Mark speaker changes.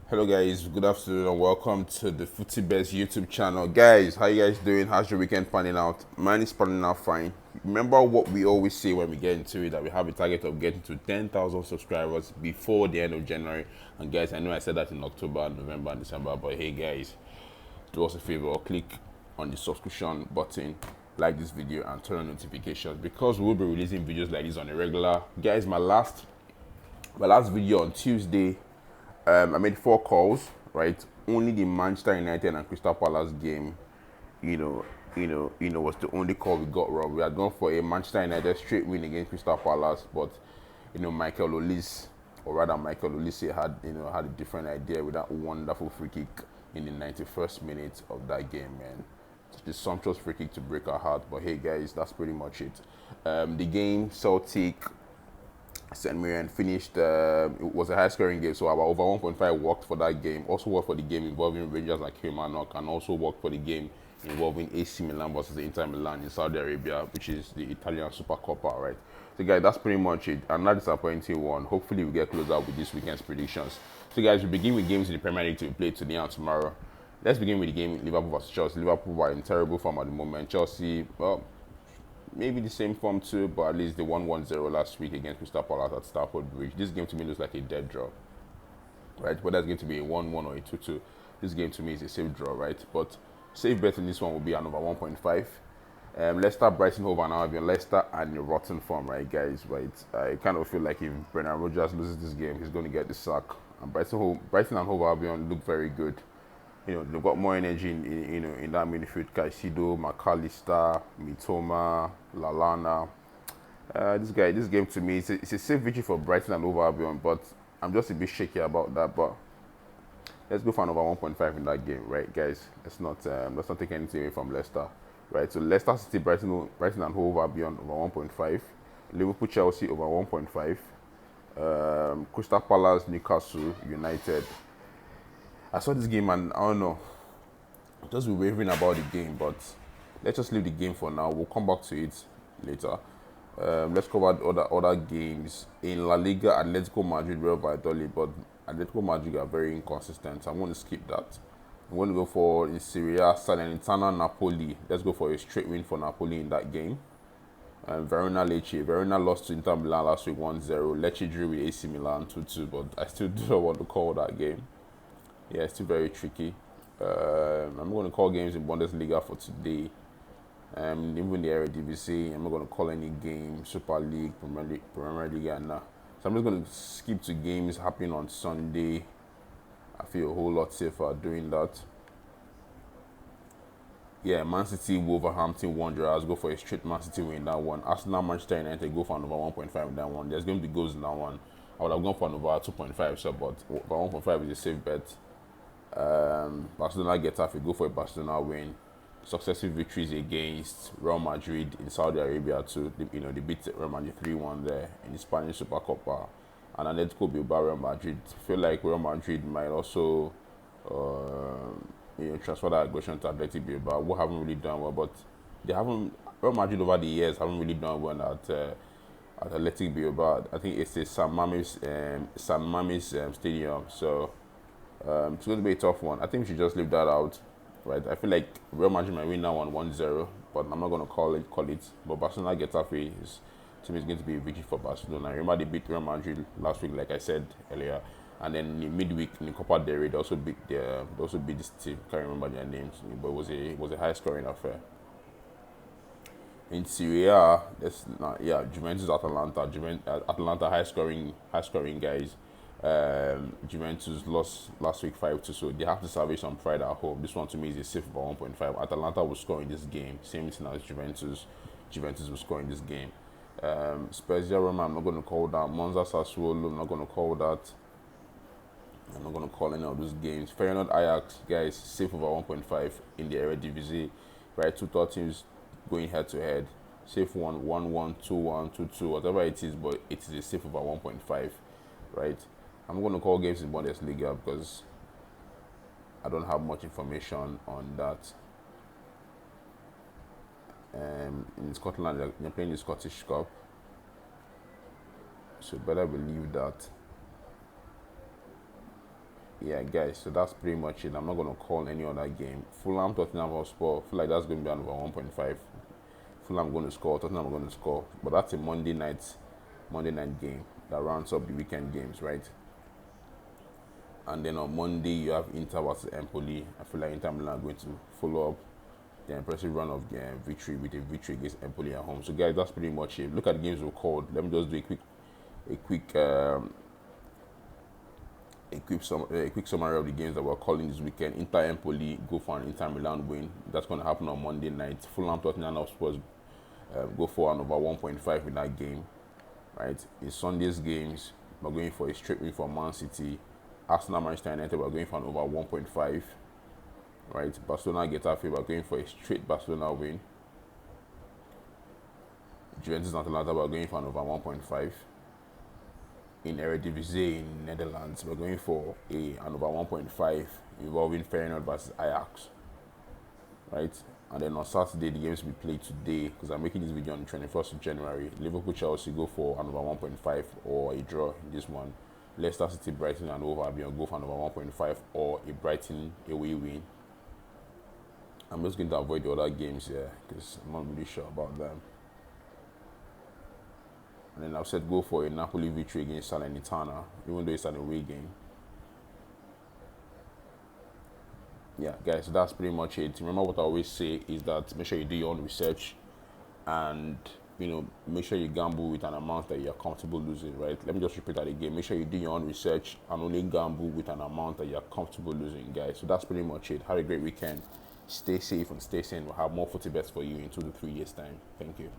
Speaker 1: Hello guys, good afternoon and welcome to the Footybets YouTube channel. Guys, how you guys doing? How's your weekend panning out? Mine is panning out fine. Remember what we always say when we get into it, that we have a target of getting to 10,000 subscribers before the end of January. And guys, I know I said that in October, November and December, but hey guys, do us a favor, click on the subscription button, like this video and turn on notifications because we'll be releasing videos like this on a regular. Guys, my last video on Tuesday, I made 4 calls, right? Only the Manchester United and Crystal Palace game, was the only call we got wrong. We had gone for a Manchester United straight win against Crystal Palace, but Michael Olise had a different idea with that wonderful free kick in the 91st minute of that game, man. Such a sumptuous free kick to break our heart. But hey, guys, that's pretty much it. The game, Celtic St. Mirren finished, it was a high scoring game, so about over 1.5 worked for that game. Also worked for the game involving Rangers like Kilmarnock, and also worked for the game involving AC Milan versus Inter Milan in Saudi Arabia, which is the Italian Super Coppa, right? So guys, that's pretty much it. Another disappointing one. Hopefully we get closer with this weekend's predictions. So guys, we begin with games in the Premier League to be played today and tomorrow. Let's begin with the game Liverpool versus Chelsea. Liverpool are in terrible form at the moment. Chelsea, well, maybe the same form too, but at least they won 1-0 last week against Crystal Palace at Stamford Bridge. This game to me looks like a dead draw, right? Whether it's going to be a 1-1 or a 2-2, this game to me is a safe draw, right? But safe bet in this one will be an over 1.5. Leicester, Brighton, Hove and Albion. Leicester and in rotten form, right, guys? Right? I kind of feel like if Brendan Rodgers loses this game, he's going to get the sack. And Brighton and Hove Albion look very good. They've got more energy in that midfield. Caicedo, McAllister, Mitoma, Lallana. This game to me, it's a safe victory for Brighton and over Albion, but I'm just a bit shaky about that. But let's go for an over 1.5 in that game, right, guys? Let's not take anything away from Leicester, right? So Leicester City, Brighton and Hove Albion over 1.5, Liverpool Chelsea over 1.5, Crystal Palace Newcastle United. I saw this game and I don't know, just be wavering about the game, but let's just leave the game for now. We'll come back to it later. Let's cover other games in La Liga. Atletico Madrid, Real Valladolid, but Atletico Madrid are very inconsistent. I'm going to skip that. I'm going to go for in Serie A, Salernitana, Napoli. Let's go for a straight win for Napoli in that game. Verona Lecce. Verona lost to Inter Milan last week 1-0. Lecce drew with AC Milan 2-2, but I still don't want to call that game. Yeah, it's still very tricky. I'm going to call games in Bundesliga for today. Even the Eredivisie, I'm not going to call any game, Super League, Premier League, and nah. So I'm just going to skip to games happening on Sunday. I feel a whole lot safer doing that. Yeah, Man City, Wolverhampton, Wanderers, go for a straight Man City win in that one. Arsenal, Manchester United, go for an over 1.5 in that one. There's going to be goals in that one. I would have gone for an over 2.5, so, but over 1.5 is a safe bet. Barcelona Getafe, go for a Barcelona win. Successive victories against Real Madrid in Saudi Arabia too. They beat Real Madrid 3-1 there in the Spanish Super Copa. And Atletico Bilbao, Real Madrid. Feel like Real Madrid might also transfer that aggression to Athletic Bilbao, who haven't really done well, but Real Madrid over the years haven't really done well at Athletic Bilbao. I think it's a San Mames stadium, so it's going to be a tough one. I think we should just leave that out, right? I feel like Real Madrid might win that one 1-0, but I'm not going to call it. But Barcelona Getafe to me is going to be a victory for Barcelona. Remember they beat Real Madrid last week, like I said earlier, and then in midweek in the Copa del Rey they also beat this team. Can't remember their names, but it was a high scoring affair. In Serie A, Juventus Atalanta. Atalanta high scoring guys. Juventus lost last week 5-2, so they have to salvage some pride at home. This one to me is a safe for 1.5. Atalanta will score in this game. Same thing as Juventus. Juventus will score in this game. Spezia Roma, I'm not going to call that. Monza Sassuolo, I'm not going to call that. I'm not going to call any of those games. Feyenoord Ajax, guys, safe over 1.5 in the Eredivisie. Right, two top teams going head to head. Safe 1-1, 2-1, 2-2, whatever it is, but it is a safe over 1.5, right? I'm going to call games in Bundesliga because I don't have much information on that. In Scotland, they're playing the Scottish Cup, so better believe that yeah, guys, so that's pretty much it. I'm not going to call any other game. Fulham, Tottenham Hotspur, I feel like that's going to be over 1.5. Fulham going to score, Tottenham are going to score. But that's a Monday night game that rounds up the weekend games, right? And then on Monday, you have Inter versus Empoli. I feel like Inter Milan are going to follow up the impressive run of victory with a victory against Empoli at home. So, guys, that's pretty much it. Look at the games we've called. Let me just do a quick summary of the games that we're calling this weekend. Inter Empoli go for an Inter Milan win. That's going to happen on Monday night. Fulham Tottenham Hotspur go for an over 1.5 in that game. Right. In Sunday's games, we're going for a straight win for Man City. Arsenal Manchester United, we're going for an over 1.5. Right. Barcelona Getafe, we're going for a straight Barcelona win. Juventus and Atalanta, we're going for an over 1.5. In Eredivisie in Netherlands, we're going for an over 1.5 involving Feyenoord versus Ajax. Right? And then on Saturday, the games we played today, because I'm making this video on the 21st of January, Liverpool Chelsea go for an over 1.5 or a draw in this one. Leicester City Brighton and over Albion go for an over 1.5 or a Brighton away win. I'm just going to avoid the other games here because I'm not really sure about them. And then I've said go for a Napoli victory against Salernitana, even though it's an away game. Yeah, guys, so that's pretty much it. Remember what I always say is that make sure you do your own research and, make sure you gamble with an amount that you're comfortable losing, right? Let me just repeat that again. Make sure you do your own research and only gamble with an amount that you're comfortable losing, guys. So that's pretty much it. Have a great weekend. Stay safe and stay sane. We'll have more Footybets for you in 2 to 3 years' time. Thank you.